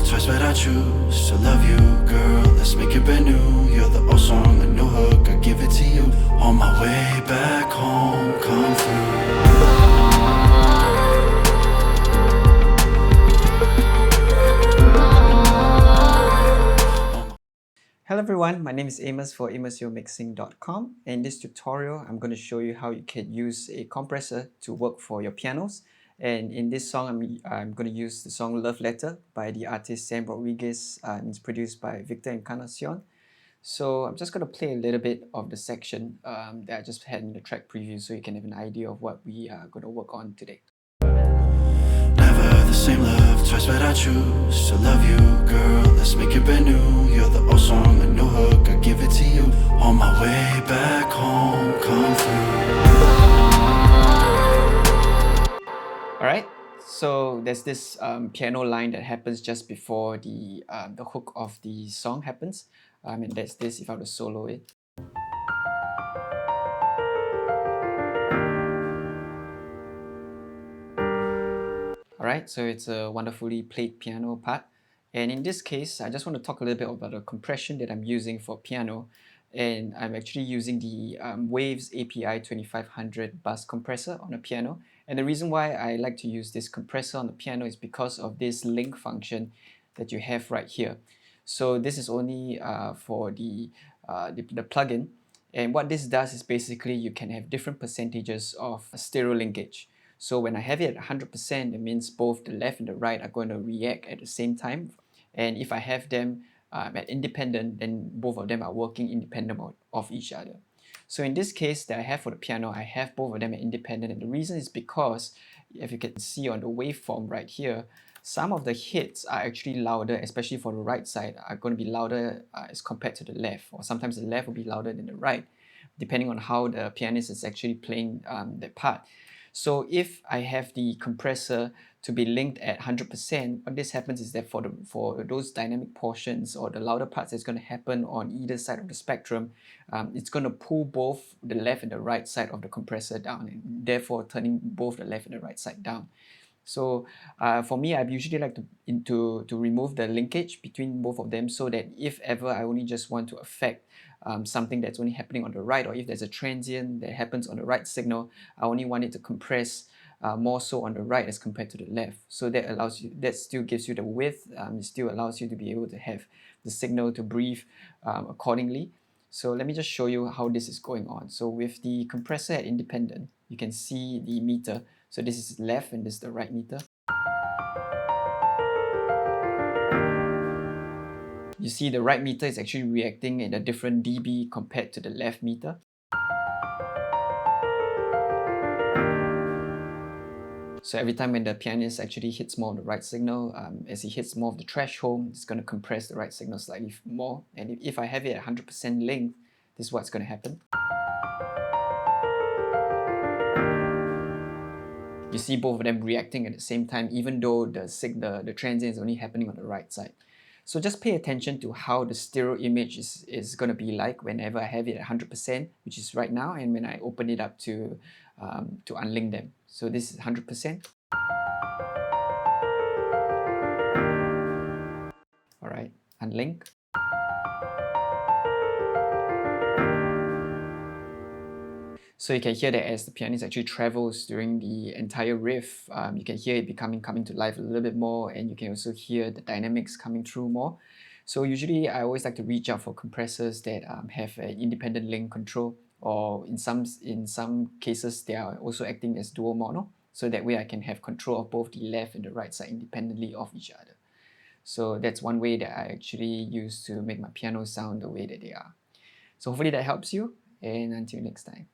twice, but I choose to love you, girl. Let's make it brand new. You're the old song, the new hook, I give it to you. On my way back home, come through. Hello everyone, my name is Amos for amosyourmixing.com. In this tutorial, I'm going to show you how you can use a compressor to work for your pianos. And in this song, I'm going to use the song Love Letter by the artist Sam Rodriguez. It's produced by Encarnación. So I'm just going to play a little bit of the section that I just had in the track preview so you can have an idea of what we are going to work on today. Never the same love, twice, but I choose to love you, girl. Let's make it brand new. You're the old song, the new hook, I give it to you. On my way back home, come through. Alright, so there's this piano line that happens just before the hook of the song happens. And that's this if I were to solo it. Alright, so it's a wonderfully played piano part. And in this case, I just want to talk a little bit about the compression that I'm using for piano. And I'm actually using the Waves API 2500 bus compressor on a piano. And the reason why I like to use this compressor on the piano is because of this link function that you have right here. So this is only for the plugin. And what this does is basically you can have different percentages of stereo linkage. So when I have it at 100%, it means both the left and the right are going to react at the same time. And if I have them at independent, then both of them are working independent of each other. So in this case that I have for the piano, I have both of them at independent. And the reason is because, if you can see on the waveform right here, some of the hits are actually louder, especially for the right side, are going to be louder as compared to the left. Or sometimes the left will be louder than the right, depending on how the pianist is actually playing that part. So if I have the compressor to be linked at 100%, what this happens is that for those dynamic portions or the louder parts that's going to happen on either side of the spectrum, it's going to pull both the left and the right side of the compressor down, and therefore turning both the left and the right side down. So for me, I usually like to remove the linkage between both of them so that if ever I only just want to affect something that's only happening on the right, or if there's a transient that happens on the right signal, I only want it to compress more so on the right as compared to the left. So that allows you, that still gives you the width, it still allows you to be able to have the signal to breathe accordingly. So let me just show you how this is going on. So with the compressor at independent, you can see the meter. So this is left and this is the right meter. You see the right meter is actually reacting at a different dB compared to the left meter. So every time when the pianist actually hits more of the right signal, as he hits more of the threshold, it's going to compress the right signal slightly more. And if I have it at 100% length, this is what's going to happen. You see both of them reacting at the same time, even though the transient is only happening on the right side. So just pay attention to how the stereo image is going to be like whenever I have it at 100%, which is right now, and when I open it up to unlink them. So this is 100%. All right, unlink. So you can hear that as the pianist actually travels during the entire riff, you can hear it coming to life a little bit more, and you can also hear the dynamics coming through more. So usually I always like to reach out for compressors that have an independent link control, or in some cases they are also acting as dual mono, so that way I can have control of both the left and the right side independently of each other. So that's one way that I actually use to make my piano sound the way that they are. So hopefully that helps you, and until next time.